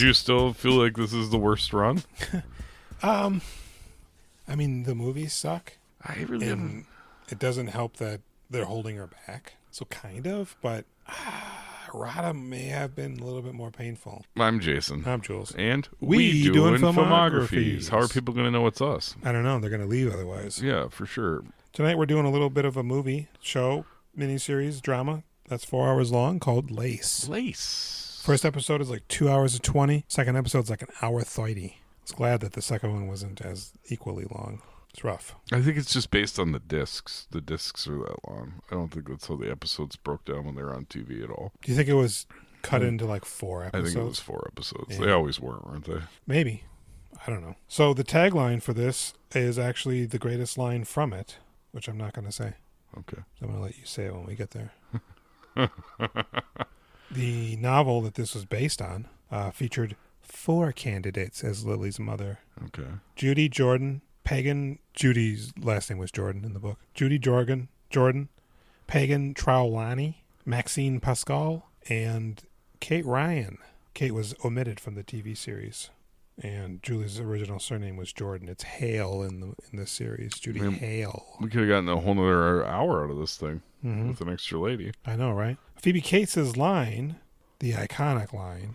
Do you still feel like this is the worst run? I mean, the movies suck. I really And it doesn't help that they're holding her back. So kind of, but Rada may have been a little bit more painful. I'm Jason. I'm Jules. And We doing doing filmographies. filmographies. How are people going to know it's us? I don't know. They're going to leave otherwise. Yeah, for sure. Tonight we're doing a little bit of a movie, show, miniseries, drama that's 4 hours long called Lace. Lace. First episode is like 2 hours and 20. Second episode's like an hour 30. I was glad that the second one wasn't as equally long. It's rough. I think it's just based on the discs. The discs are that long. I don't think that's how the episodes broke down when they were on TV at all. Do you think it was cut into like 4 episodes? I think it was 4 episodes. Yeah. They always were, weren't they? Maybe. I don't know. So the tagline for this is actually the greatest line from it, which I'm not going to say. Okay. So I'm going to let you say it when we get there. The novel that this was based on featured 4 candidates as Lily's mother. Okay. Judy Jordan, Judy's last name was Jordan in the book. Judy Jordan, Pagan Traulani, Maxine Pascal, and Kate Ryan. Kate was omitted from the TV series. And Julie's original surname was Jordan. It's Hale in this series. Judy Hale. We could have gotten a whole other hour out of this thing with an extra lady. I know, right? Phoebe Cates' line, the iconic line,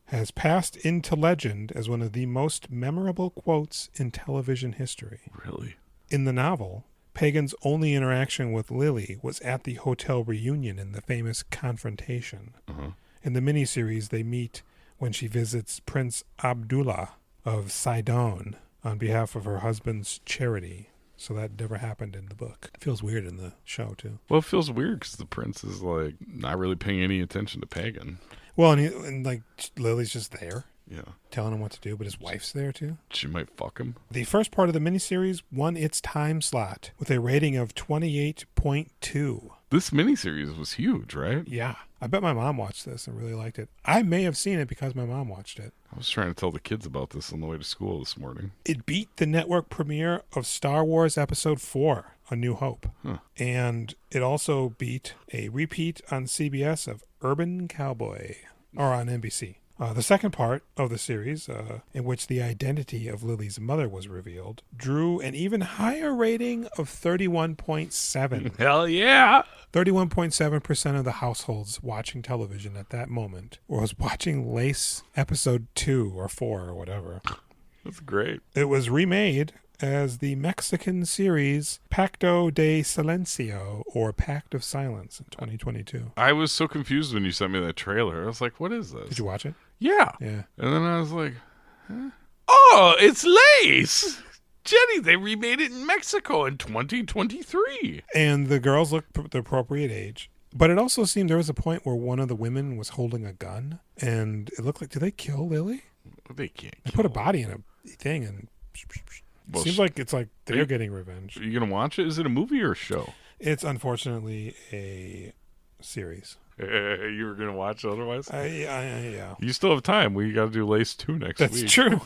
has passed into legend as one of the most memorable quotes in television history. Really? In the novel, Pagan's only interaction with Lily was at the hotel reunion in the famous Confrontation. In the miniseries, they meet when she visits Prince Abdullah of Sidon on behalf of her husband's charity. So that never happened in the book. It feels weird in the show, too. Well, it feels weird because the prince is, like, not really paying any attention to Pagan. Well, and Lily's just there. Yeah. Telling him what to do, but his wife's there, too. She might fuck him. The first part of the miniseries won its time slot with a rating of 28.2. This miniseries was huge, right? Yeah. I bet my mom watched this and really liked it. I may have seen it because my mom watched it. I was trying to tell the kids about this on the way to school this morning. It beat the network premiere of Star Wars Episode 4, A New Hope. And it also beat a repeat on CBS of Urban Cowboy, or on NBC. The second part of the series, in which the identity of Lily's mother was revealed, drew an even higher rating of 31.7. Hell yeah! 31.7% of the households watching television at that moment was watching Lace Episode 2 or 4 or whatever. That's great. It was remade as the Mexican series Pacto de Silencio, or Pact of Silence, in 2022. I was so confused when you sent me that trailer. I was like, what is this? Did you watch it? Yeah. Yeah. And then I was like, huh? Oh, it's Lace! Jenny, they remade it in Mexico in 2023. And the girls look the appropriate age. But it also seemed there was a point where one of the women was holding a gun, and it looked like, did they kill Lily? They can't They put a body in a thing, and Well, seems like it's like they're getting revenge. Are you going to watch it? Is it a movie or a show? It's unfortunately a series. You were going to watch it otherwise? Yeah. You still have time. We got to do Lace 2 next week. That's true.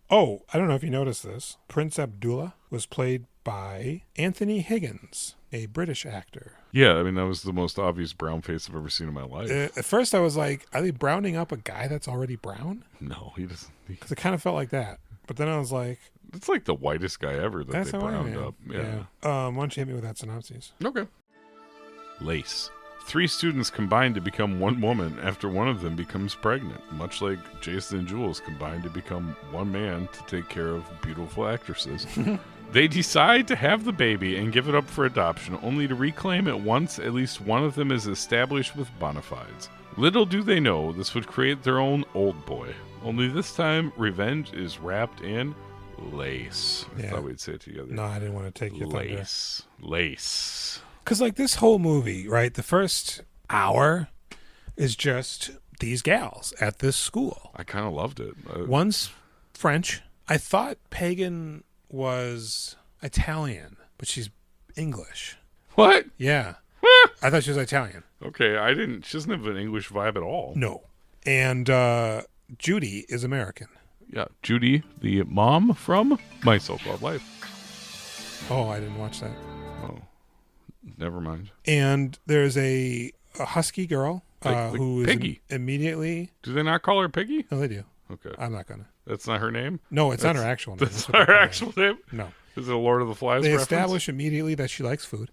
Oh, I don't know if you noticed this. Prince Abdullah was played by Anthony Higgins, a British actor. Yeah, I mean, that was the most obvious brown face I've ever seen in my life. At first I was like, are they browning up a guy that's already brown? No, he doesn't. Because it kind of felt like that. But then I was like, It's like the whitest guy ever that that's they how I browned am. up. Yeah. Why don't you hit me with that synopsis? Okay. Lace. 3 students combine to become one woman after one of them becomes pregnant, much like Jason and Jules combined to become one man to take care of beautiful actresses. They decide to have the baby and give it up for adoption, only to reclaim it once at least one of them is established with bona fides. Little do they know this would create their own old boy. Only this time, revenge is wrapped in lace. I thought we'd say it together. No, I didn't want to take your thunder. Lace. Because, like, this whole movie, right, the first hour is just these gals at this school. I kind of loved it. One's French. I thought Pagan was Italian, but she's English. What? Yeah. I thought she was Italian. Okay, she doesn't have an English vibe at all. No. And Judy is American. Yeah, Judy, the mom from My So-Called Life. Oh, I didn't watch that. Oh, never mind. And there's a husky girl, Like who is Piggy. immediately... Do they not call her Piggy? No, they do. Okay. I'm not going to. That's not her name? No, it's not her actual name. That's not her actual name? No. Is it a Lord of the Flies They reference? establish immediately that she likes food.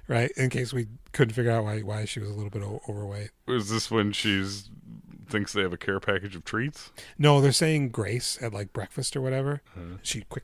Right? In case we couldn't figure out why she was a little bit overweight. Is this when thinks they have a care package of treats? No, they're saying grace at like breakfast or whatever. She quick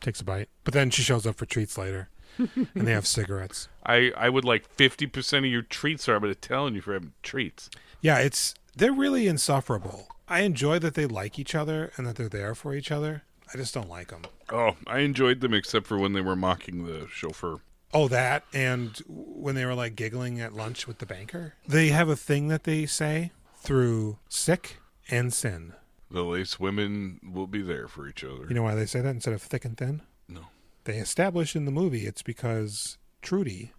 takes a bite. But then she shows up for treats later. And they have cigarettes. I would like 50% of your treats, or I'm going to tell you for having treats. Yeah, they're really insufferable. I enjoy that they like each other and that they're there for each other. I just don't like them. Oh, I enjoyed them except for when they were mocking the chauffeur. Oh, that, and when they were like giggling at lunch with the banker. They have a thing that they say through sick and sin. The lace women will be there for each other. You know why they say that instead of thick and thin? No. They establish in the movie it's because Trudy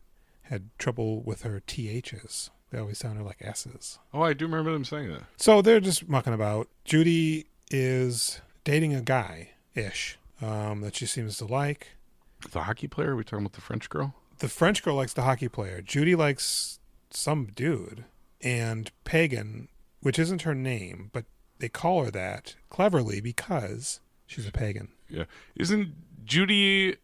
had trouble with her THs. They always sounded like S's. Oh, I do remember them saying that. So they're just mucking about. Judy is dating a guy-ish that she seems to like. The hockey player? Are we talking about the French girl? The French girl likes the hockey player. Judy likes some dude. And Pagan, which isn't her name, but they call her that cleverly because she's a pagan. Yeah. Isn't she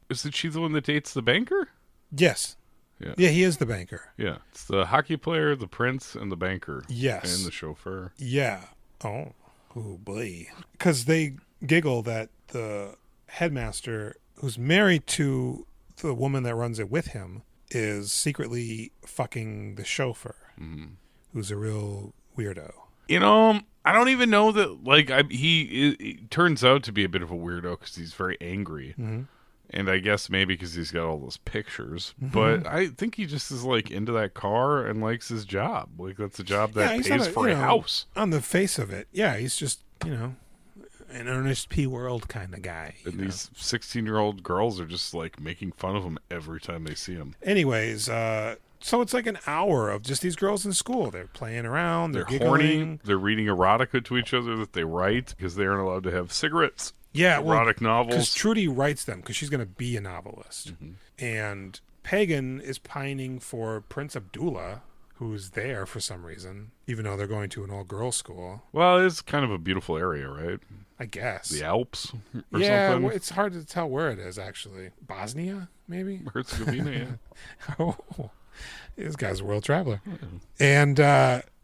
the one that dates the banker? Yes. Yeah. Yeah, he is the banker. Yeah. It's the hockey player, the prince, and the banker. Yes. And the chauffeur. Yeah. Oh boy. Because they giggle that the headmaster, who's married to the woman that runs it with him, is secretly fucking the chauffeur, who's a real weirdo. You know, I don't even know that, like, he turns out to be a bit of a weirdo because he's very angry. Mm-hmm. And I guess maybe because he's got all those pictures. Mm-hmm. But I think he just is, like, into that car and likes his job. Like, that's a job that pays for a house. On the face of it, yeah, he's just, an Ernest P. World kind of guy. And these 16-year-old girls are just, like, making fun of him every time they see him. Anyways, so it's like an hour of just these girls in school. They're playing around. They're horny. They're reading erotica to each other that they write because they aren't allowed to have cigarettes. Yeah, erotic novels. Because Trudy writes them because she's going to be a novelist. Mm-hmm. And Pagan is pining for Prince Abdullah, who's there for some reason, even though they're going to an all-girls school. Well, it's kind of a beautiful area, right? I guess. The Alps or something? Yeah, it's hard to tell where it is, actually. Bosnia, maybe? Herzegovina, yeah. Oh, this guy's a world traveler. And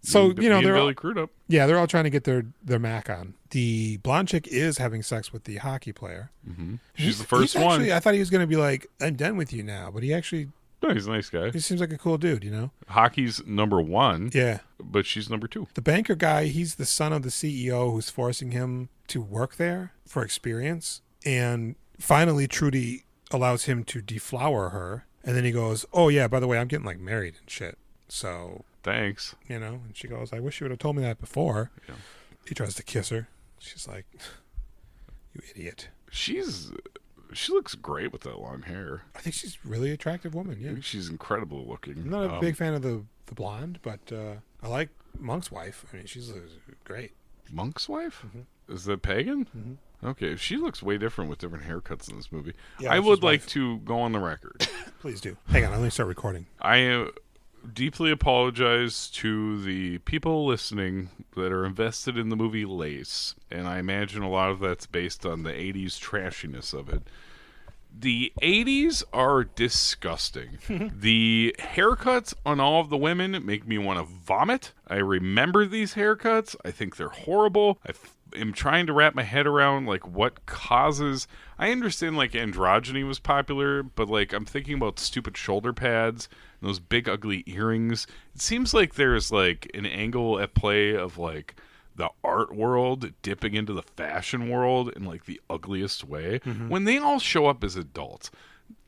so, they're Billy Crudup. Yeah, they're all trying to get their Mac on. The blonde chick is having sex with the hockey player. Mm-hmm. She's the first one. I thought he was going to be like, I'm done with you now. But he actually... No, he's a nice guy. He seems like a cool dude, Hockey's number one. Yeah. But she's number two. The banker guy, he's the son of the CEO who's forcing him to work there for experience. And finally, Trudy allows him to deflower her. And then he goes, oh, yeah, by the way, I'm getting, like, married and shit. So... Thanks. And she goes, I wish you would have told me that before. Yeah. He tries to kiss her. She's like, you idiot. She looks great with that long hair. I think she's a really attractive woman, yeah. I think she's incredible looking. I'm not a big fan of the blonde, but I like Monk's wife. I mean, she's great. Monk's wife? Mm-hmm. Is that Pagan? Mm-hmm. Okay, she looks way different with different haircuts in this movie. Yeah, I would like to go on the record. Please do. Hang on, let me start recording. I deeply apologize to the people listening that are invested in the movie Lace, and I imagine a lot of that's based on the 80s trashiness of it. The 80s are disgusting. The haircuts on all of the women make me want to vomit. I remember these haircuts. I think they're horrible. I'm trying to wrap my head around, like, what causes... I understand, like, androgyny was popular, but, like, I'm thinking about stupid shoulder pads and those big, ugly earrings. It seems like there's, like, an angle at play of, like, the art world dipping into the fashion world in, like, the ugliest way. Mm-hmm. When they all show up as adults,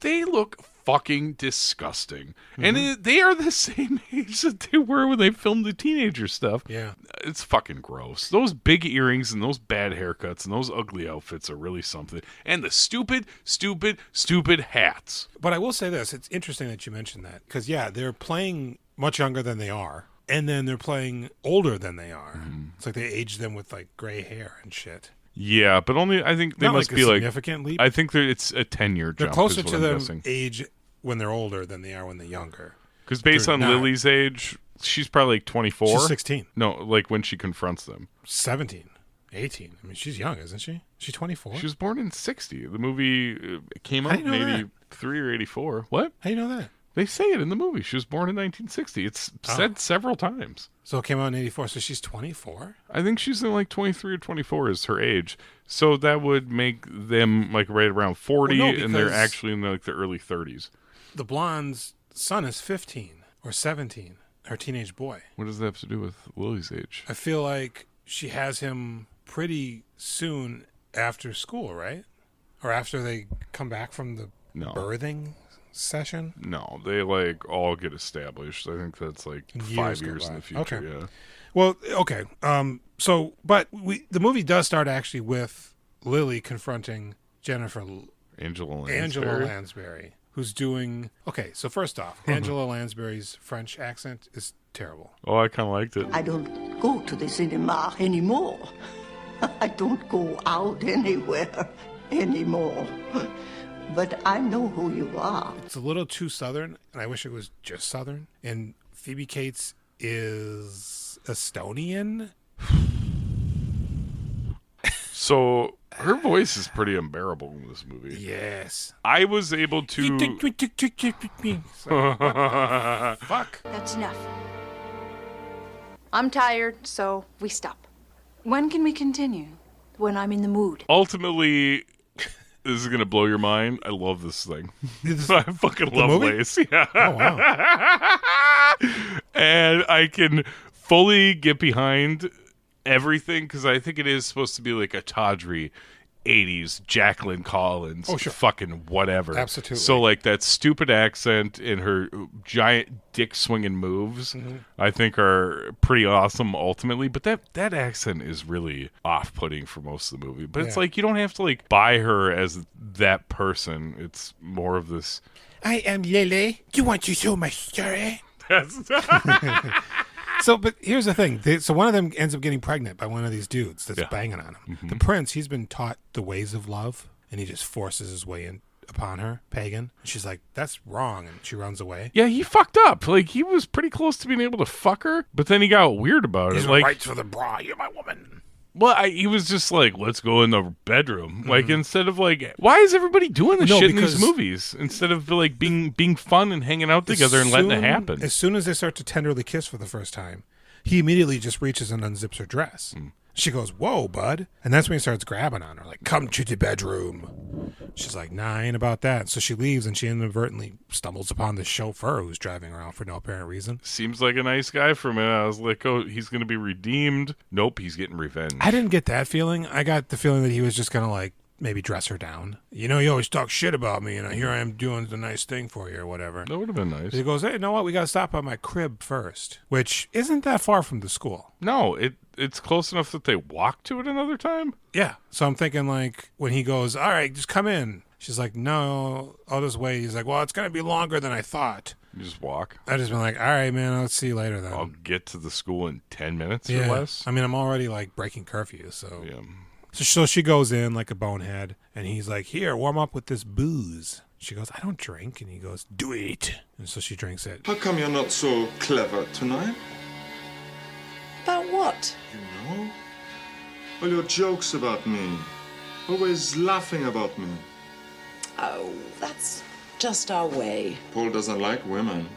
they look fucking disgusting. Mm-hmm. And they are the same age that they were when they filmed the teenager stuff. Yeah. It's fucking gross. Those big earrings and those bad haircuts and those ugly outfits are really something. And the stupid hats. But I will say this. It's interesting that you mentioned that. Because, yeah, they're playing much younger than they are. And then they're playing older than they are. Mm-hmm. It's like they aged them with, like, gray hair and shit. Yeah, but only I think they Not must like be a like significant leap. I think it's a 10-year jump. They're closer to them age when they're older than they are when they're younger. Because based on Lily's age, she's probably like 24. She's 16. No, like when she confronts them. 17. 18. I mean, she's young, isn't she? She's 24. She was born in 60. The movie came out in 83 or 84. What? How do you know that? They say it in the movie. She was born in 1960. It's said several times. So it came out in 84, so she's 24? I think she's in like 23 or 24 is her age. So that would make them like right around 40, well, no, and they're actually in like the early 30s. The blonde's son is 15 or 17, her teenage boy. What does that have to do with Lily's age? I feel like she has him pretty soon after school, right? Or after they come back from the birthing session? No, they like all get established. I think that's like 5 years in the future. Okay. Yeah. Well, okay. So, but the movie does start actually with Lily confronting Angela Lansbury, who's doing. Okay, so first off, Angela Lansbury's French accent is terrible. Oh, I kind of liked it. I don't go to the cinema anymore. I don't go out anywhere anymore. But I know who you are. It's a little too Southern, and I wish it was just Southern. And Phoebe Cates is Estonian. So her voice is pretty unbearable in this movie. Yes. I was able to... Fuck. That's enough. I'm tired, so we stop. When can we continue? When I'm in the mood. Ultimately... This is going to blow your mind. I love this thing. I fucking love Lace. Yeah. Oh, wow. And I can fully get behind everything because I think it is supposed to be like a tawdry 80s Jacqueline Collins. Oh, sure. Fucking whatever. Absolutely. So like that stupid accent and her giant dick swinging moves, I think are pretty awesome ultimately. But that accent is really off-putting for most of the movie. But it's like you don't have to like buy her as that person. It's more of this. I am Lily. You want to show my story? So, but here's the thing. So one of them ends up getting pregnant by one of these dudes that's banging on him. The prince, he's been taught the ways of love, and he just forces his way in upon her, pagan. And she's like, that's wrong, and she runs away. Yeah, he fucked up. Like, he was pretty close to being able to fuck her, but then he got weird about it. He's like, right for the bra. You're my woman. Well, he was just like, let's go in the bedroom. Like, instead of like, why is everybody doing this shit in these movies? Instead of like being fun and hanging out together and letting it happen. As soon as they start to tenderly kiss for the first time, he immediately just reaches and unzips her dress. She goes, whoa, bud. And that's when he starts grabbing on her, like, come to the bedroom. She's like, nah, I ain't about that. So she leaves, and she inadvertently stumbles upon the chauffeur who's driving around for no apparent reason. Seems like a nice guy for a minute. I was like, oh, he's going to be redeemed. Nope, he's getting revenge. I didn't get that feeling. I got the feeling that he was just going to, like, maybe dress her down. You know, you always talk shit about me, and here I am doing the nice thing for you or whatever. That would have been nice. He goes, hey, you know what? We got to stop by my crib first, which isn't that far from the school. No, it's close enough that they walk to it another time. Yeah. So I'm thinking, like, when he goes, all right, just come in. She's like, no, I'll just wait. He's like, well, it's going to be longer than I thought. You just walk. I just been like, all right, man, I'll see you later then. I'll get to the school in 10 minutes or less. I mean, I'm already, like, breaking curfew, so. Yeah. So she goes in like a bonehead, and he's like, here, warm up with this booze. She goes, I don't drink. And he goes, do it. And so she drinks it. How come you're not so clever tonight? About what? You know? All your jokes about me. Always laughing about me. Oh, that's just our way. Paul doesn't like women.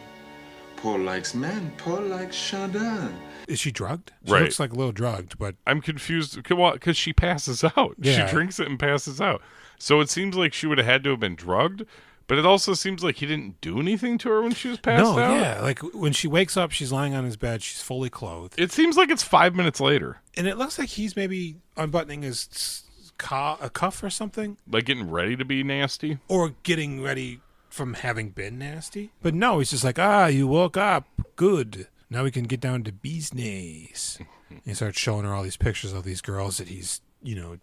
Paul likes men. Paul likes Chardin. Is she drugged? She Right. looks like a little drugged, but I'm confused because she passes out. Yeah. She drinks it and passes out. So it seems like she would have had to have been drugged, but it also seems like he didn't do anything to her when she was passed out. yeah. Like when she wakes up, she's lying on his bed. She's fully clothed. It seems like it's 5 minutes later. And it looks like he's maybe unbuttoning his a cuff or something. Like getting ready to be nasty. Or getting ready from having been nasty. But no, he's just like, you woke up. Good. Now we can get down to business. He starts showing her all these pictures of these girls that he's,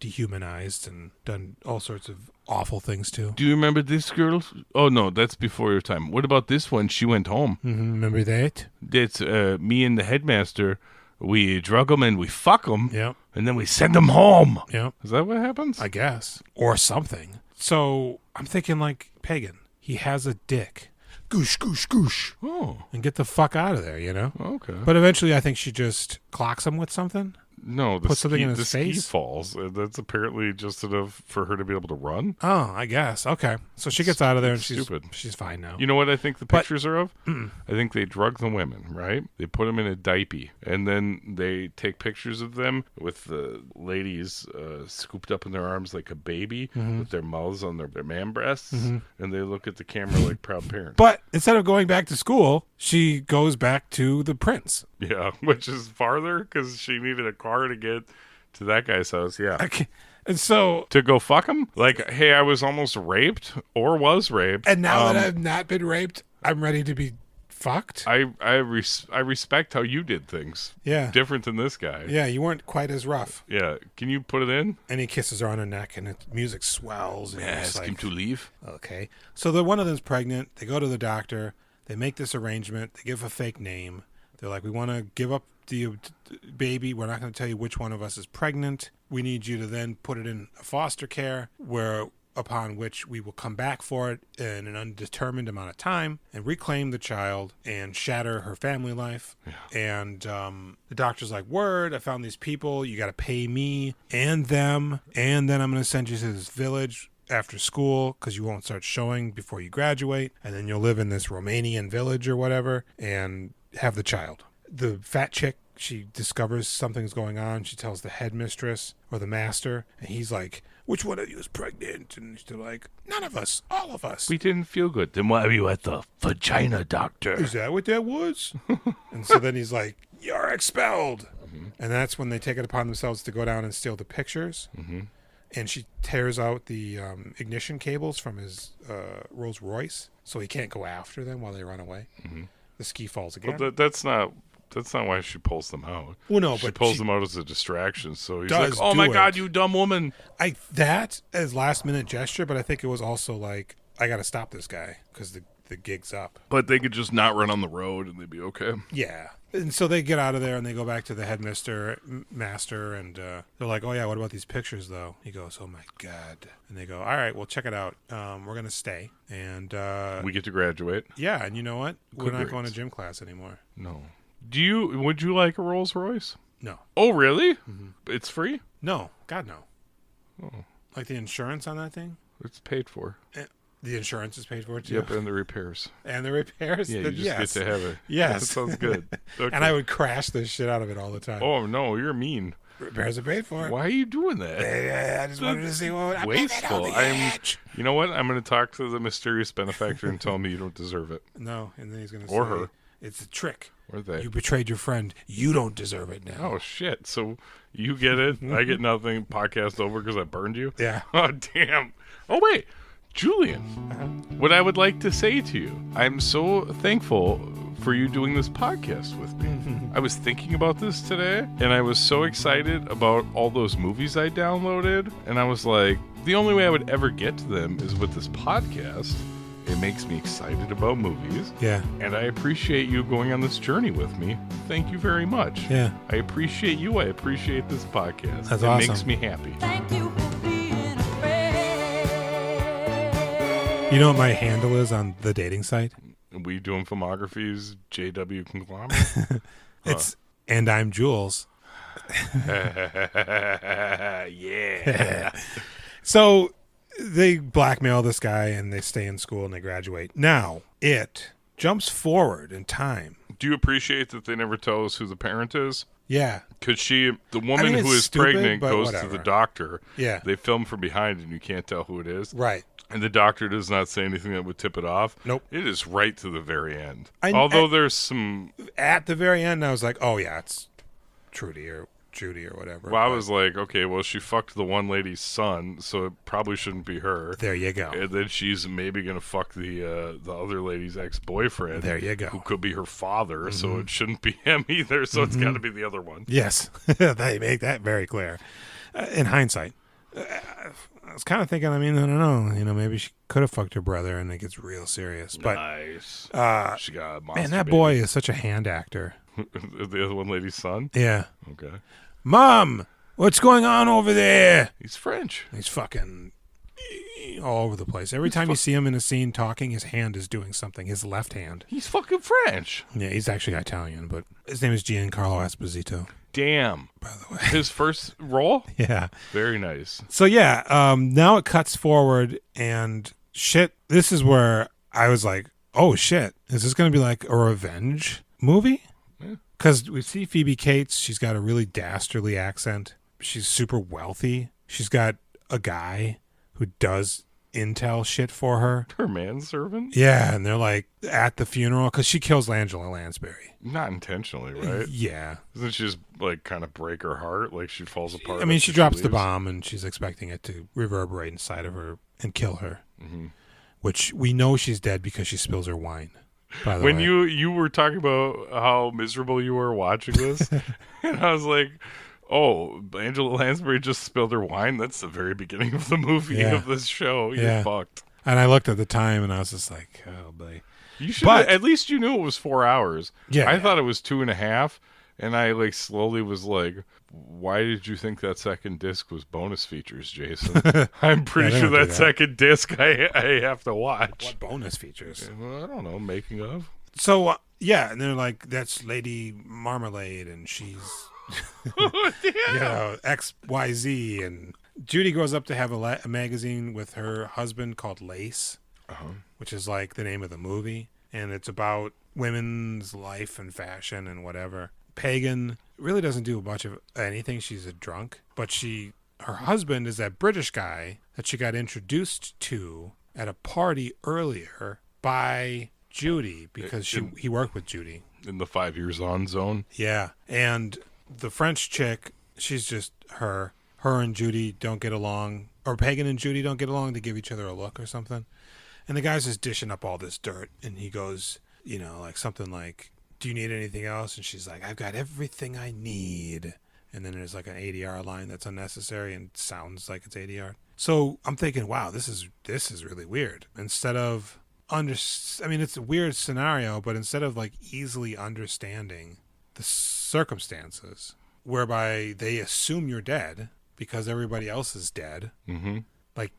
dehumanized and done all sorts of awful things to. Do you remember this girl? Oh, no, that's before your time. What about this one? She went home. Mm-hmm. Remember that? That's me and the headmaster. We drug them and we fuck them. Yep. And then we send them home. Yep. Is that what happens? I guess. Or something. So I'm thinking like, pagan, he has a dick. Goosh, goosh, goosh. Oh, And get the fuck out of there, you know? okay. But eventually I think she just clocks him with something. No, Put something in his the ski face? falls. That's apparently just enough for her to be able to run. Oh, I guess. Okay. So she gets out of there and Stupid. she's fine now. You know what I think the But- pictures are of? I think they drug the women, right? They put them in a diaper, and then they take pictures of them with the ladies scooped up in their arms like a baby, with their mouths on their man breasts, and they look at the camera like proud parents. But instead of going back to school, she goes back to the prince. Yeah, which is farther because she needed a car to get to that guy's house. Yeah. Okay. And so, To go fuck him? Like, hey, I was almost raped or was raped. and now that I've not been raped, I'm ready to be fucked. I respect how you did things. Yeah. Different than this guy. Yeah, you weren't quite as rough. Yeah. Can you put it in? And he kisses her on her neck, and the music swells. And it's Ask him like, to leave. okay. So one of them's pregnant. They go to the doctor. They make this arrangement. They give a fake name. They're like, we want to give up the baby. We're not going to tell you which one of us is pregnant. We need you to then put it in a foster care upon which we will come back for it in an undetermined amount of time and reclaim the child and shatter her family life. Yeah. And the doctor's like, word, I found these people. You got to pay me and them. And then I'm going to send you to this village after school because you won't start showing before you graduate. And then you'll live in this Romanian village or whatever and have the child. The fat chick, she discovers something's going on. She tells the headmistress or the master, and he's like, which one of you is pregnant? And they're like, none of us, all of us. We didn't feel good. Then why are you at the vagina doctor? Is that what that was? And so then he's like, you're expelled. And that's when they take it upon themselves to go down and steal the pictures. And she tears out the ignition cables from his Rolls Royce, so he can't go after them while they run away. The ski falls again. Well, that's not why she pulls them out. Well, no, she but pulls she them out as a distraction. So he's does like, "Oh my do God, it. you dumb woman!" That as last minute gesture, but I think it was also like, I got to stop this guy because the gig's up. But they could just not run on the road and they'd be okay. Yeah. And so they get out of there and they go back to the headmaster, and they're like, oh, yeah, what about these pictures, though? He goes, oh, my God. And they go, all right, well, check it out. We're going to stay. And we get to graduate. yeah, and you know what? We're Good not grades. going to gym class anymore. No. Would you like a Rolls Royce? No. Oh, really? It's free? No. God, no. Like the insurance on that thing? It's paid for. The insurance is paid for it, too? Yep, and the repairs. And the repairs? Yeah, you Then just yes. get to have it. Yes. That sounds good. Okay. And I would crash the shit out of it all the time. Oh, no, you're mean. Repairs are paid for. Why are you doing that? I just wanted to see what I'm Wasteful. living on the edge. You know what? I'm going to talk to the mysterious benefactor and tell him you don't deserve it. No, and then he's going to say, Or her. it's a trick. Or they. You betrayed your friend. You don't deserve it now. Oh, shit. So you get it. I get nothing. Podcast over because I burned you? Yeah. Oh, damn. Oh, wait. Julian, what I would like to say to you, I'm so thankful for you doing this podcast with me. I was thinking about this today, and I was so excited about all those movies I downloaded, and I was like, the only way I would ever get to them is with this podcast. It makes me excited about movies. Yeah. And I appreciate you going on this journey with me. Thank you very much. Yeah. I appreciate you. I appreciate this podcast. That's it awesome. makes me happy. Thank you for being a friend. You know what my handle is on the dating site? We doing filmographies, JW Conglomerate. It's and I'm Jules. Yeah. So they blackmail this guy and they stay in school and they graduate. Now it jumps forward in time. Do you appreciate that they never tell us who the parent is? Yeah. Because the woman it's who is stupid, pregnant but goes to whatever. the doctor. Yeah. They film from behind and you can't tell who it is. Right. And the doctor does not say anything that would tip it off. Nope. It is right to the very end. Although there's some... At the very end, I was like, oh, yeah, it's Trudy or Judy or whatever. Well, I But was like, okay, well, she fucked the one lady's son, so it probably shouldn't be her. there you go. And then she's maybe going to fuck the other lady's ex-boyfriend. There you go. Who could be her father, so it shouldn't be him either, so it's got to be the other one. Yes. They make that very clear. In hindsight. I was kind of thinking, I don't know. Maybe she could have fucked her brother and it gets real serious. But Nice. She got a monster man, that baby. boy is such a hand actor. The other one lady's son? Yeah. Okay. Mom, what's going on over there? He's French. He's fucking all over the place. Every time you see him in a scene talking, his hand is doing something. His left hand. He's fucking French. Yeah, he's actually Italian, but his name is Giancarlo Esposito. Damn. By the way. His first role? Yeah. Very nice. So yeah, now it cuts forward and shit. This is where I was like, oh shit, is this going to be like a revenge movie? Because we see Phoebe Cates. She's got a really dastardly accent. She's super wealthy. She's got a guy who does intel shit for her. Her manservant? Yeah, and they're like at the funeral because she kills Angela Lansbury. Not intentionally, right? Yeah. Doesn't she just like kind of break her heart? Like she falls apart? I mean, after she drops the leaves? bomb and she's expecting it to reverberate inside of her and kill her. Which we know she's dead because she spills her wine. By the When way. you were talking about how miserable you were watching this, and I was like, oh, Angela Lansbury just spilled her wine? That's the very beginning of the movie of this show. You're Yeah. fucked. And I looked at the time and I was just like, oh boy. You should But- at least you knew it was 4 hours. Yeah, I yeah. thought it was 2.5, and I like slowly was like, why did you think that second disc was bonus features, Jason? I'm pretty they sure don't do that that. second disc I have to watch. What bonus features? Well, I don't know, making of. So, yeah, and they're like, that's Lady Marmalade and she's, you know, XYZ. And Judy goes up to have a magazine with her husband called Lace, which is like the name of the movie. And it's about women's life and fashion and whatever. Pagan really doesn't do a bunch of anything. She's a drunk, but her husband is that British guy that she got introduced to at a party earlier by Judy because he worked with Judy. In the 5 years on zone. Yeah. And the French chick, she's just her and Judy don't get along, or Pagan and Judy don't get along. They give each other a look or something. And the guy's just dishing up all this dirt. And he goes, you know, like something like, do you need anything else? And she's like, I've got everything I need. And then there's like an ADR line that's unnecessary and sounds like it's ADR. So I'm thinking, wow, this is really weird. Instead of I mean, it's a weird scenario, but instead of like easily understanding the circumstances whereby they assume you're dead because everybody else is dead, like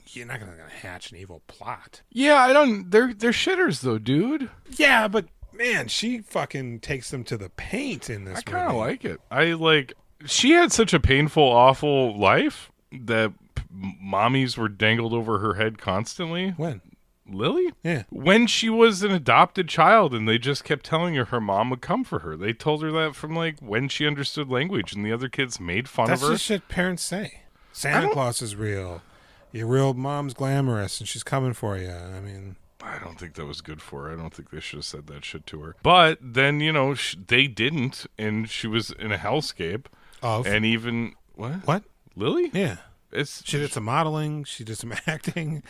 you're not gonna hatch an evil plot. Yeah, they're shitters though, dude. Yeah, but man, she fucking takes them to the paint in this I kind of movie. like it. She had such a painful, awful life that mommies were dangled over her head constantly. When? Lily? Yeah. When she was an adopted child and they just kept telling her mom would come for her. They told her that from like when she understood language and the other kids made fun That's of her. just shit parents say. Santa Claus is real. Your real mom's glamorous and she's coming for you. I mean, I don't think that was good for her. I don't think they should have said that shit to her. But then, you know, they didn't, and she was in a hellscape. of And even... What? Lily? Yeah. It's She did some modeling. She did some acting.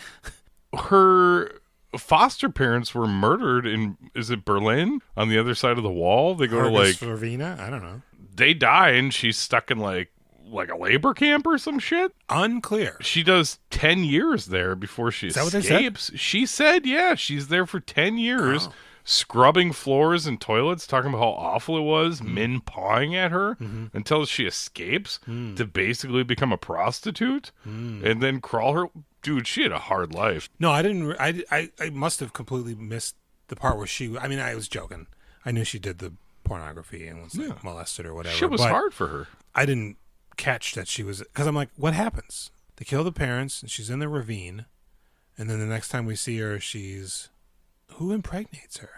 her foster parents were murdered in, is it Berlin? On the other side of the wall? They go to like... Slovenia? I don't know. They die, and she's stuck in like a labor camp or some shit. Unclear. She does 10 years there before she that what they said? escapes. She said, yeah, she's there for 10 years, scrubbing floors and toilets, talking about how awful it was, men pawing at her until she escapes to basically become a prostitute and then crawl her. Dude, she had a hard life. No, I didn't. I must have completely missed the part where she. I mean, I was joking. I knew she did the pornography and was like molested or whatever. Shit was but hard for her. I didn't catch that she was, because I'm like, what happens? They kill the parents and she's in the ravine, and then the next time we see her, who impregnates her?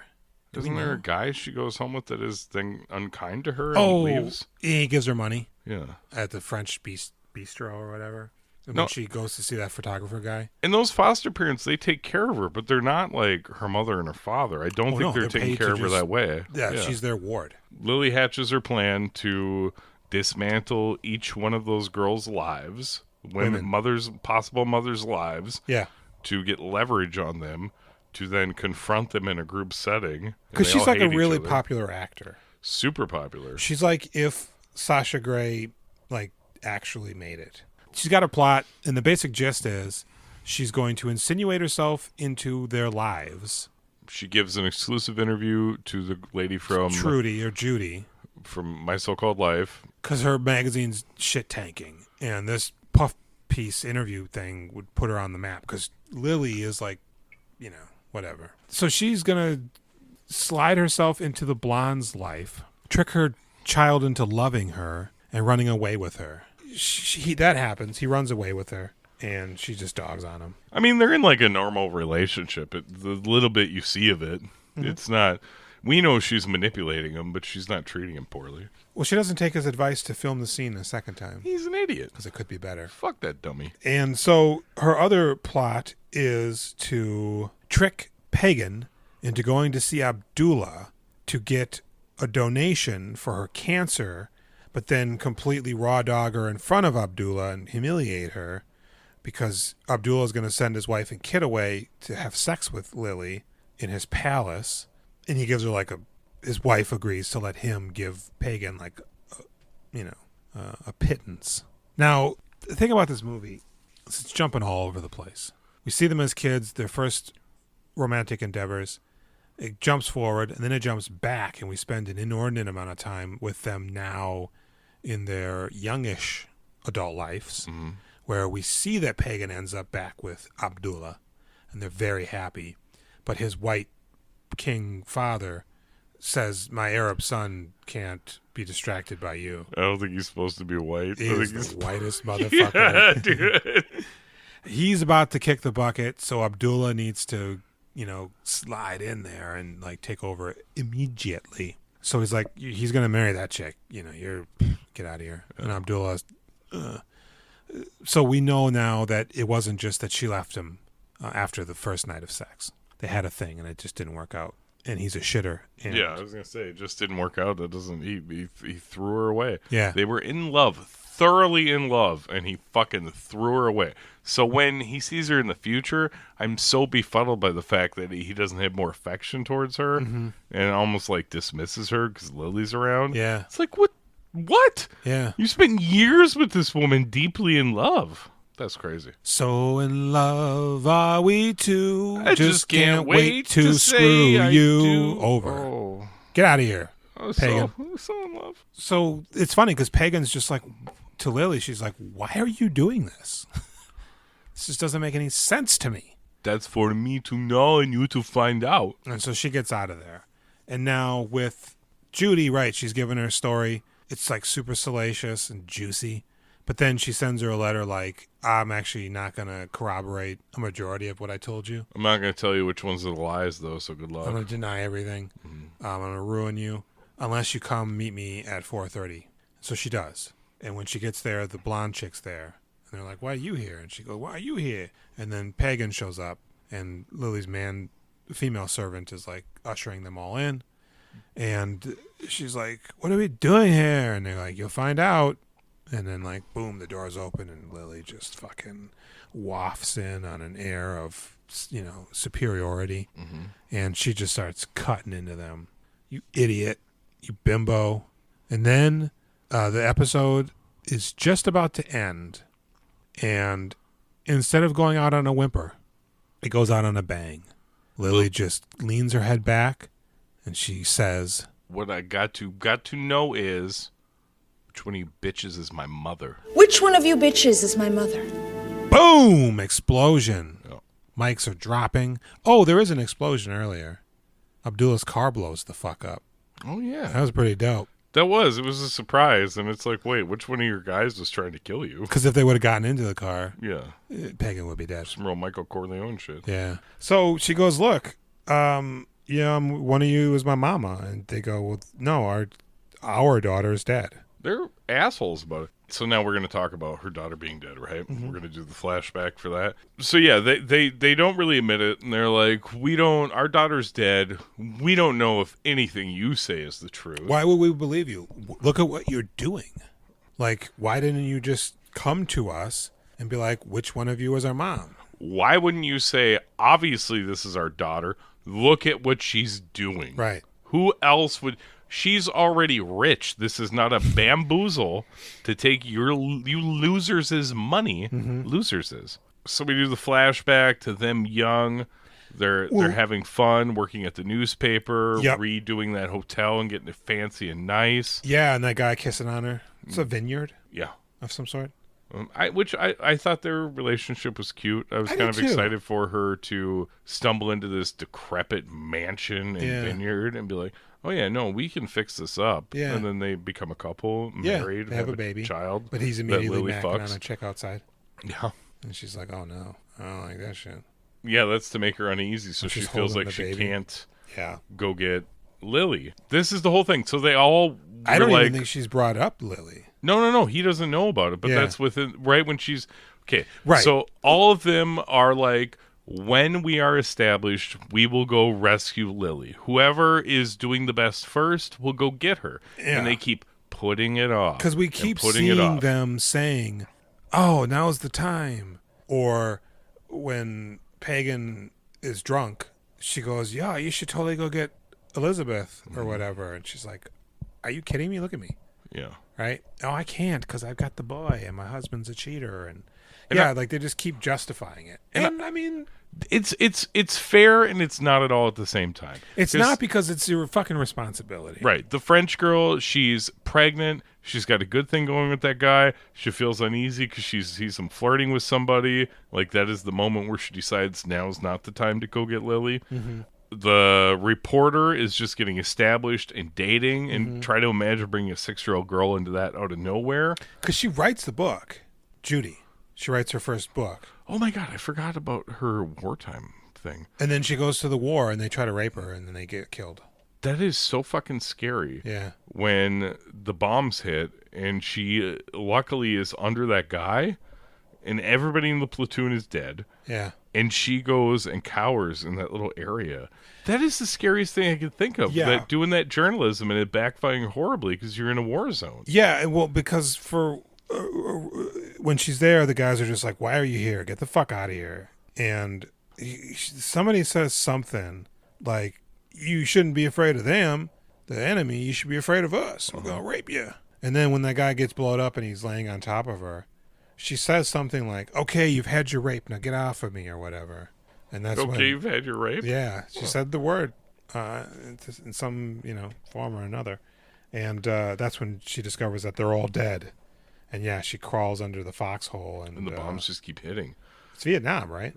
Do we Isn't there know? a guy she goes home with that is then unkind to her and leaves? He gives her money Yeah. at the French bistro or whatever. And No. when she goes to see that photographer guy. And those foster parents, they take care of her, but they're not like her mother and her father. I don't think no, they're they're taking paid to care of her just- that way. Yeah, she's their ward. Lily hatches her plan to dismantle each one of those girls' lives, Women. possible mothers' lives, Yeah. to get leverage on them, to then confront them in a group setting. and Because they she's all like a hate each really other. popular actor. Super popular. She's like if Sasha Grey like actually made it. She's got a plot, and the basic gist is she's going to insinuate herself into their lives. She gives an exclusive interview to the lady from Trudy or Judy, My So-Called Life. because her magazine's shit tanking, and this piece interview thing would put her on the map because Lily is like, whatever. So she's going to slide herself into the blonde's life, trick her child into loving her and running away with her. That happens. He runs away with her and she just dogs on him. I mean, they're in like a normal relationship. The little bit you see of it, it's not. We know she's manipulating him, but she's not treating him poorly. Well, she doesn't take his advice to film the scene a second time. He's an idiot. Because it could be better. Fuck that dummy. And so her other plot is to trick Pagan into going to see Abdullah to get a donation for her cancer, but then completely raw dog her in front of Abdullah and humiliate her because Abdullah is going to send his wife and kid away to have sex with Lily in his palace. And he gives her his wife agrees to let him give Pagan a pittance. Now, the thing about this movie is it's jumping all over the place. We see them as kids, their first romantic endeavors. It jumps forward and then it jumps back, and we spend an inordinate amount of time with them now in their youngish adult lives, where we see that Pagan ends up back with Abdullah, and they're very happy. But his white king father says, my Arab son can't be distracted by you. I don't think he's supposed to be white. He's the whitest motherfucker. Yeah, dude. He's about to kick the bucket, so Abdullah needs to, slide in there and take over immediately. So he's like, he's going to marry that chick. Get out of here. And Abdullah's, So we know now that it wasn't just that she left him after the first night of sex. They had a thing, and it just didn't work out. And he's a shitter. And yeah, I was going to say, it just didn't work out. That doesn't, he threw her away. Yeah. They were in love, thoroughly in love, and he fucking threw her away. So when he sees her in the future, I'm so befuddled by the fact that he doesn't have more affection towards her and almost dismisses her because Lily's around. Yeah. It's like, what? Yeah. You spent years with this woman, deeply in love. That's crazy. So in love are we two. I just can't wait to screw say I you do. over. Oh. Get out of here, I'm Pagan. so in love. So it's funny because Pagan's just like, to Lily, she's like, why are you doing this? This just doesn't make any sense to me. That's for me to know and you to find out. And so she gets out of there. And now with Judy, right, she's giving her story. It's super salacious and juicy. But then she sends her a letter I'm actually not going to corroborate a majority of what I told you. I'm not going to tell you which ones are the lies, though, so good luck. I'm going to deny everything. I'm going to ruin you unless you come meet me at 4:30. So she does. And when she gets there, the blonde chick's there. And they're like, why are you here? And she goes, why are you here? And then Pagan shows up, and Lily's female servant is ushering them all in. And she's like, what are we doing here? And they're like, you'll find out. And then boom, the doors open and Lily just fucking wafts in on an air of, superiority. And she just starts cutting into them. You idiot. You bimbo. And then the episode is just about to end. And instead of going out on a whimper, it goes out on a bang. Lily just leans her head back and she says, what I got to know is, which one of you bitches is my mother? Which one of you bitches is my mother? Boom! Explosion. Oh. Mics are dropping. Oh, there is an explosion earlier. Abdullah's car blows the fuck up. Oh, yeah. That was pretty dope. It was a surprise, and it's like, wait, which one of your guys was trying to kill you? Because if they would have gotten into the car, yeah, Pagan would be dead. Some real Michael Corleone shit. Yeah. So she goes, look, one of you is my mama. And they go, well, no, our daughter is dead. They're assholes about it. So now we're going to talk about her daughter being dead, right? We're going to do the flashback for that. So yeah, they don't really admit it, and they're like, our daughter's dead. We don't know if anything you say is the truth. Why would we believe you? Look at what you're doing. Why didn't you just come to us and be like, which one of you is our mom? Why wouldn't you say, obviously this is our daughter. Look at what she's doing. Right. Who else would... She's already rich. This is not a bamboozle to take you losers' money. Losers'. So we do the flashback to them young. They're having fun, working at the newspaper, redoing that hotel and getting it fancy and nice. Yeah, and that guy kissing on her. It's a vineyard. Yeah. Of some sort. I thought their relationship was cute. I was I kind did of too. excited for her to stumble into this decrepit mansion and Yeah. vineyard and be like, oh yeah, no, we can fix this up. Yeah. And then they become a couple, Yeah, married, they have a baby, child. but he's that immediately Lily macking on fucks. a chick outside, Yeah. and she's like, "Oh no, I don't like that shit." Yeah, that's to make her uneasy, so And she she's feels holding like the she baby. can't Yeah, go get Lily. This is the whole thing. So they all I were don't like, even think she's brought up Lily. No. He doesn't know about it, but Yeah. that's within right when she's okay. Right. So all of them are like, when we are established, we will go rescue Lily. Whoever is doing the best first will go get her, Yeah. and they keep putting it off Because we and keep putting it seeing off. them saying, "Oh, now's the time," or when Pagan is drunk, she goes, "Yeah, you should totally go get Elizabeth or whatever," and she's like, "Are you kidding me? Look at me." Yeah. Right? Oh, I can't because I've got the boy and my husband's a cheater, and And yeah, I- like they just keep justifying it. And And I mean, It's fair and it's not at all at the same time. it's 'Cause- not because it's your fucking responsibility. Right. The French girl, she's pregnant. She's got a good thing going with that guy. She feels uneasy because she sees him flirting with somebody. Like, that is the moment where she decides now's not the time to go get Lily. Mm-hmm. The reporter is just getting established and dating, and Mm-hmm. try to imagine bringing a 6-year-old girl into that out of nowhere. Because she writes the book, Judy. She writes her first book. Oh my God, I forgot about her wartime thing. And then she goes to the war and they try to rape her and then they get killed. That is so fucking scary. Yeah. When the bombs hit and she luckily is under that guy and everybody in the platoon is dead Yeah. and she goes and cowers in that little area. That is the scariest thing I could think of. Yeah. That doing that journalism and it backfiring horribly because you're in a war zone. Yeah, well, because for when she's there, the guys are just like, "Why are you here? Get the fuck out of here!" And somebody says something like, "You shouldn't be afraid of them, the enemy. You should be afraid of us. We're gonna rape you." And then when that guy gets blown up and he's laying on top of her, she says something like, "Okay, you've had your rape. Now get off of me," or whatever. And that's Okay, when, you've had your rape? yeah, she said the word in some form or another, and that's when she discovers that they're all dead. And yeah, she crawls under the foxhole, and And the bombs just keep hitting. It's Vietnam, right?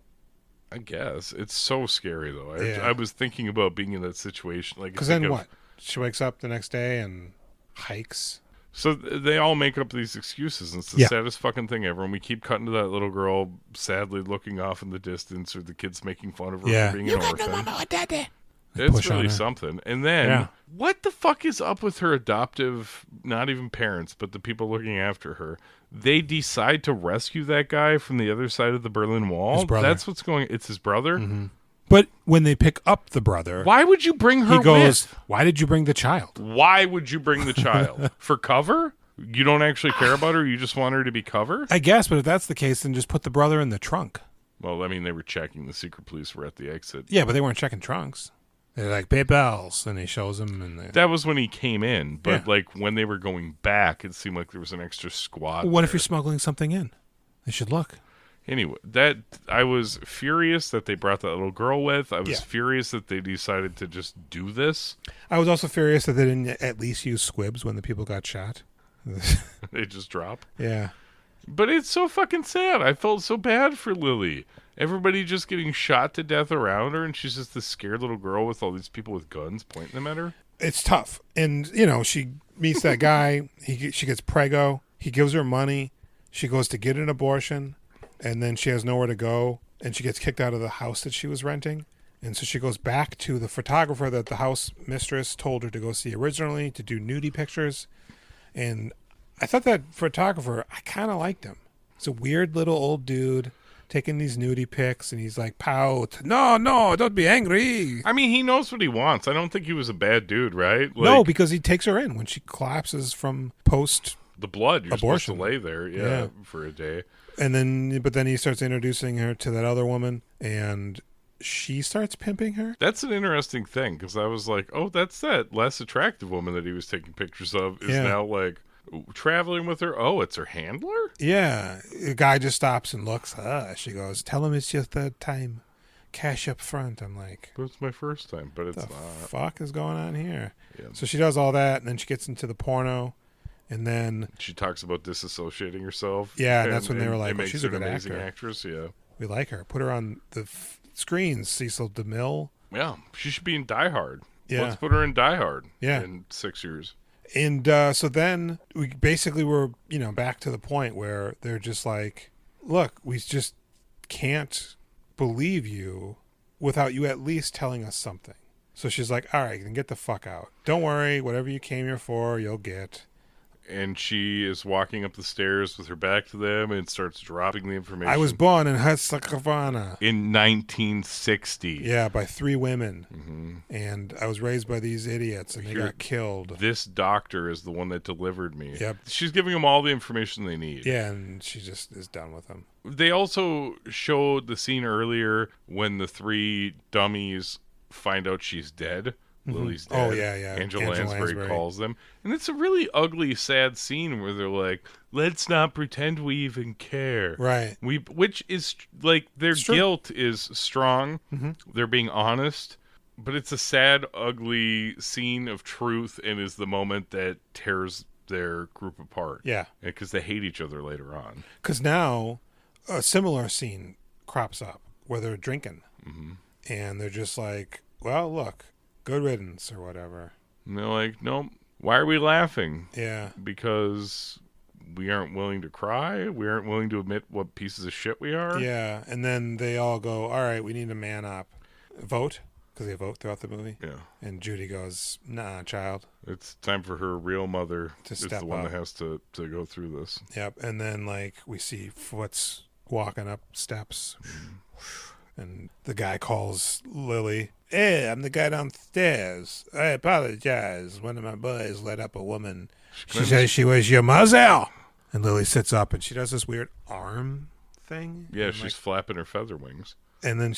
I guess. It's so scary, though. Yeah. I was thinking about being in that situation. Like, Because think then of- what? She wakes up the next day and hikes. So they all make up these excuses, and it's the Yeah. saddest fucking thing ever. And we keep cutting to that little girl sadly looking off in the distance, or the kids making fun of her Yeah. for being an orphan. or daddy. It's push on really her. something. And then, Yeah. what the fuck is up with her adoptive, not even parents, but the people looking after her? They decide to rescue that guy from the other side of the Berlin Wall. His brother. That's what's going. It's his brother. But when they pick up the brother, Why would you bring her he goes, with? "Why did you bring the child?" Why would you bring the child? For cover? You don't actually care about her? You just want her to be covered? I guess, but if that's the case, then just put the brother in the trunk. Well, I mean, they were checking. The secret police were at the exit. Yeah, but they weren't checking trunks. They're like, "Pay bells," and he shows them, and they... That was when he came in. But, Yeah. like, when they were going back, it seemed like there was an extra squad. What if there. you're smuggling something in? They should look. Anyway, that I was furious that they brought that little girl with. I was Yeah. furious that they decided to just do this. I was also furious that they didn't at least use squibs when the people got shot. They just drop. Yeah. But it's so fucking sad. I felt so bad for Lily. Everybody just getting shot to death around her, and she's just this scared little girl with all these people with guns pointing them at her. It's tough. And, she meets that guy. She gets preggo. He gives her money. She goes to get an abortion, and then she has nowhere to go, and she gets kicked out of the house that she was renting. And so she goes back to the photographer that the house mistress told her to go see originally to do nudie pictures. And I thought that photographer, I kind of liked him. He's a weird little old dude taking these nudie pics, and he's like, "Pout. No, don't be angry." I mean, he knows what he wants. I don't think he was a bad dude, right? Like, No, because he takes her in when she collapses from post, the blood, you're abortion. supposed to lay there, Yeah. for a day. but then he starts introducing her to that other woman, and she starts pimping her. That's an interesting thing, because I was like, oh, that's that less attractive woman that he was taking pictures of is Yeah. now, like, traveling with her. Oh, it's her handler? Yeah, the guy just stops and looks. She goes, "Tell him it's your third time. Cash up front." I'm like, But it's my first time, but it's the not. fuck is going on here? Yeah. So she does all that, and then she gets into the porno, And then she talks about disassociating herself. Yeah, and that's when they were like, it well, makes she's her a good an amazing actor. actress. Yeah, we like her. Put her on the screens, Cecil DeMille. Yeah, she should be in Die Hard. Yeah. Let's put her in Die Hard. Yeah. In 6 years. And so then we basically were, back to the point where they're just like, look, we just can't believe you without you at least telling us something. So she's like, all right, then get the fuck out. Don't worry, whatever you came here for, you'll get. And she is walking up the stairs with her back to them and starts dropping the information. I was born in Herzegovina. In 1960. Yeah, by 3 women. Mm-hmm. And I was raised by these idiots, and they got killed. This doctor is the one that delivered me. Yep. She's giving them all the information they need. Yeah, and she just is done with them. They also showed the scene earlier when the 3 dummies find out she's dead. Lily's dead. Oh, yeah. Angela Lansbury calls them. And it's a really ugly, sad scene where they're like, let's not pretend we even care. Right. Which is, like, their guilt is strong. Mm-hmm. They're being honest. But it's a sad, ugly scene of truth and is the moment that tears their group apart. Yeah. Because they hate each other later on. Because now a similar scene crops up where they're drinking. Mm-hmm. And they're just like, well, look. Good riddance or whatever. And they're like, nope. Why are we laughing? Yeah. Because we aren't willing to cry? We aren't willing to admit what pieces of shit we are? Yeah. And then they all go, all right, we need to man up. Vote. Because they vote throughout the movie. Yeah. And Judy goes, nah, child. It's time for her real mother to is step the one up. that has to go through this. Yep. And then, like, we see Foots walking up steps. And the guy calls Lily. Hey, I'm the guy downstairs. I apologize. One of my boys let up a woman. She says she was your mother. And Lily sits up and she does this weird arm thing. Yeah, and she's flapping her feather wings. And then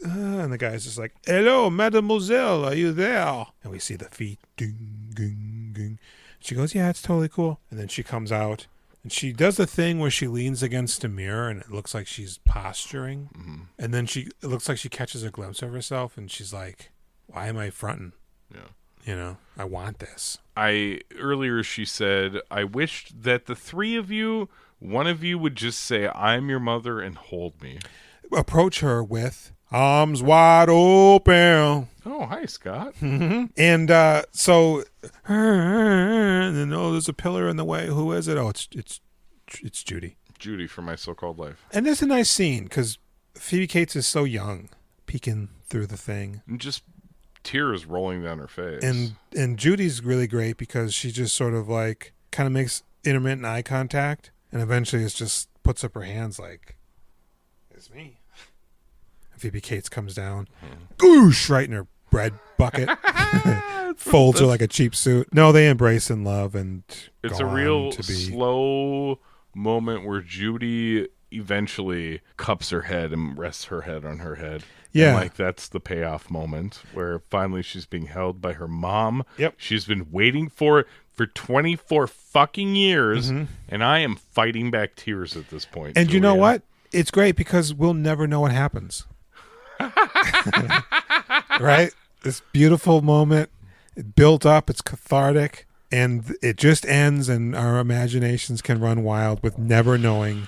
and the guy's just like, hello, mademoiselle, are you there? And we see the feet. Ding, ding, ding. She goes, yeah, it's totally cool. And then she comes out. And she does the thing where she leans against a mirror and it looks like she's posturing. Mm-hmm. And then it looks like she catches a glimpse of herself and she's like, why am I fronting? Yeah. I want this. Earlier she said, I wished that the 3 of you, one of you would just say, I'm your mother and hold me. Approach her with arms wide open. Oh, hi, Scott. Mm-hmm. And so, and then, there's a pillar in the way. Who is it? Oh, it's Judy. Judy from My So-Called Life. And there's a nice scene because Phoebe Cates is so young, peeking through the thing. And just tears rolling down her face. And Judy's really great because she just sort of like kind of makes intermittent eye contact and eventually it's just puts up her hands like, it's me. And Phoebe Cates comes down, goosh, right in her bread bucket. Folds her like a cheap suit. No, they embrace in love and it's a real slow moment where Judy eventually cups her head and rests her head on her head. Yeah. And, like, that's the payoff moment where finally she's being held by her mom. Yep. She's been waiting for it for 24 fucking years, and I am fighting back tears at this point. And Julia. you know what? It's great because we'll never know what happens. Right? This beautiful moment, it built up, it's cathartic, and it just ends, and our imaginations can run wild with never knowing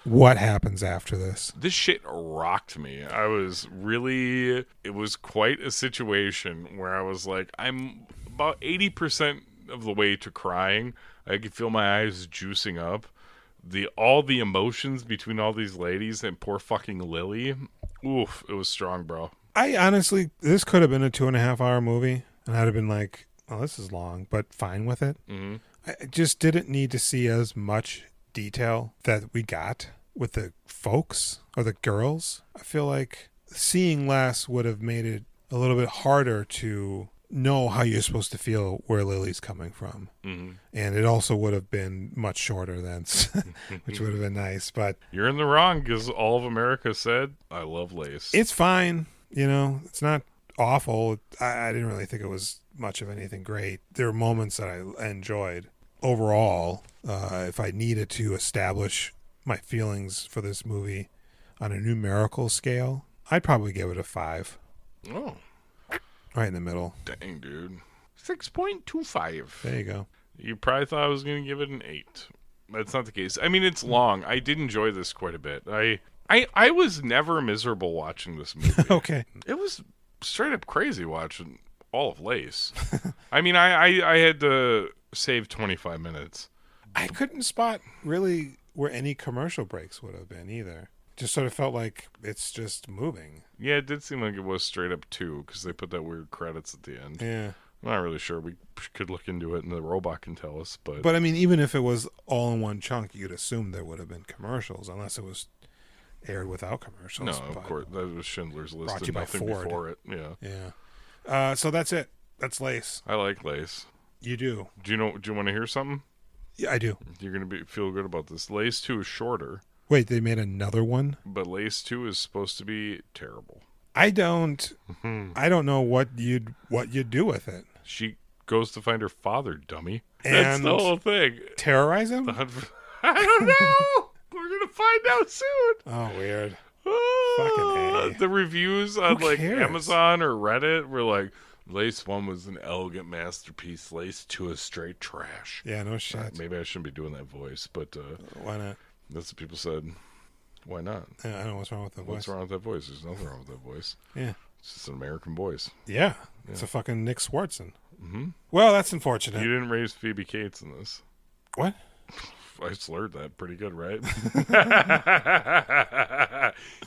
what happens after this. This shit rocked me. It was quite a situation where I was like, I'm about 80% of the way to crying. I could feel my eyes juicing up. All the emotions between all these ladies and poor fucking Lily. Oof, it was strong, bro. I honestly, this could have been a 2.5 hour movie, and I'd have been like, oh, this is long, but fine with it. Mm-hmm. I just didn't need to see as much detail that we got with the folks or the girls. I feel like seeing less would have made it a little bit harder to know how you're supposed to feel where Lily's coming from. Mm-hmm. And it also would have been much shorter then, which would have been nice. But you're in the wrong because all of America said, I love lace. It's fine. It's not awful. I didn't really think it was much of anything great. There were moments that I enjoyed. Overall, if I needed to establish my feelings for this movie on a numerical scale, I'd probably give it a 5. Oh. Right in the middle. Dang, dude. 6.25. There you go. You probably thought I was going to give it an 8. That's not the case. I mean, it's long. I did enjoy this quite a bit. I was never miserable watching this movie. Okay. It was straight up crazy watching all of Lace. I mean, I had to save 25 minutes. I couldn't spot really where any commercial breaks would have been either. Just sort of felt like it's just moving. Yeah, it did seem like it was straight up 2 because they put that weird credits at the end. Yeah. I'm not really sure. We could look into it and the robot can tell us. But I mean, even if it was all in one chunk, you'd assume there would have been commercials, unless it was aired without commercials. No, of course. That was Schindler's List. Brought to you by nothing Ford. before it. Yeah. Yeah. So that's it. That's Lace. I like Lace. You do. Do you want to hear something? Yeah, I do. You're going to feel good about this. Lace 2 is shorter. Wait, they made another one? But Lace 2 is supposed to be terrible. I don't know what you'd do with it. She goes to find her father, dummy. And that's the whole thing. Terrorize him? I don't know. We're going to find out soon. Oh, weird. Fucking A. The reviews on Who cares? Amazon or Reddit were like, Lace 1 was an elegant masterpiece. Lace 2 is straight trash. Yeah, no shit. Maybe I shouldn't be doing that voice, but Why not? that's what people said. Why not? I don't know what's wrong with the voice. What's wrong with that voice? There's nothing wrong with that voice. Yeah. It's just an American voice. Yeah. It's a fucking Nick Swartzen. Mm-hmm. Well, that's unfortunate. You didn't raise Phoebe Cates in this. What? I slurred that pretty good, right?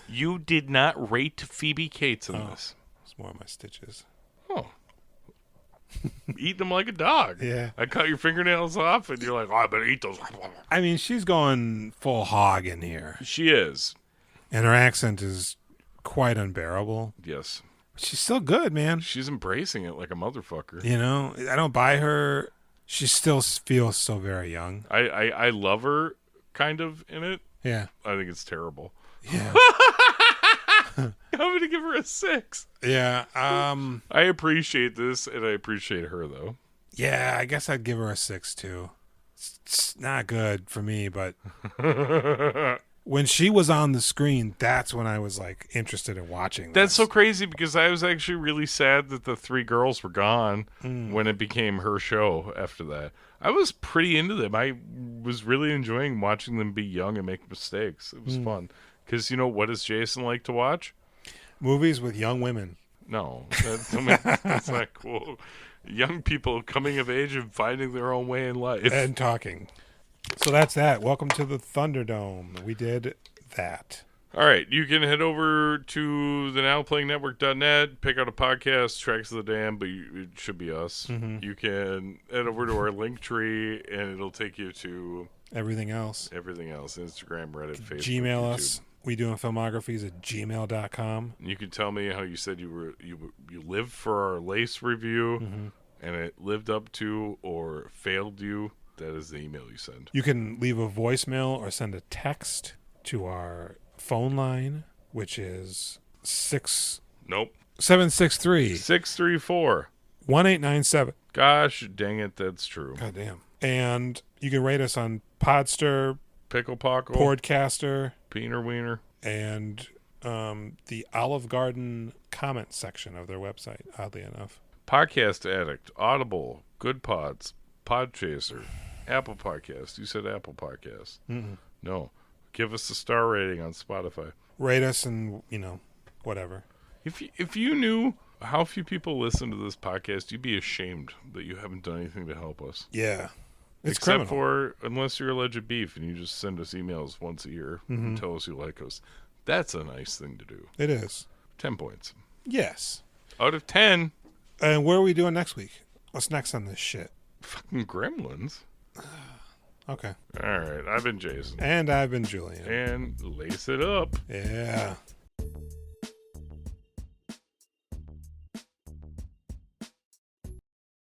You did not rate Phoebe Cates in this. It's more of my stitches. Oh. Eating them like a dog. Yeah. I cut your fingernails off, and you're like, oh, I better eat those. I mean, she's going full hog in here. She is. And her accent is quite unbearable. Yes. But she's still good, man. She's embracing it like a motherfucker. You know, I don't buy her. She still feels so very young. I love her kind of in it. Yeah. I think it's terrible. Yeah. I'm going to give her a 6. Yeah. I appreciate this, and I appreciate her, though. Yeah, I guess I'd give her a 6, too. It's not good for me, but when she was on the screen, that's when I was, like, interested in watching That's this. so crazy, because I was actually really sad that the 3 girls were gone when it became her show after that. I was pretty into them. I was really enjoying watching them be young and make mistakes. It was fun. Because, what does Jason like to watch? Movies with young women. No, that's not cool. Young people coming of age and finding their own way in life. And talking. So that's that. Welcome to the Thunderdome. We did that. All right, you can head over to the nowplayingnetwork.net, pick out a podcast, Tracks of the Dam, but it should be us. Mm-hmm. You can head over to our link tree, and it'll take you to Everything else. Instagram, Reddit, Facebook, Gmail YouTube. us. We doing filmographies at gmail.com. You can tell me how you said you lived for our Lace review, and it lived up to or failed you. That is the email you send. You can leave a voicemail or send a text to our phone line, which is 763 634 1897. Gosh dang it, that's true. God damn. And you can rate us on Podster, Pickle Pockle, Podcaster, Peener Wiener. and the Olive Garden comment section of their website, oddly enough. Podcast Addict, Audible, Good Pods, Podchaser, Apple Podcast. You said Apple Podcast. No. Give us a star rating on Spotify. Rate us and, whatever. If you knew how few people listen to this podcast, you'd be ashamed that you haven't done anything to help us. Yeah. It's Except criminal. for, unless you're alleged beef and you just send us emails once a year and tell us you like us. That's a nice thing to do. It is. 10 points. Yes. Out of 10, And what are we doing next week? What's next on this shit? fucking gremlins. Okay. All right, I've been Jason. And I've been Julian. And lace it up. Yeah.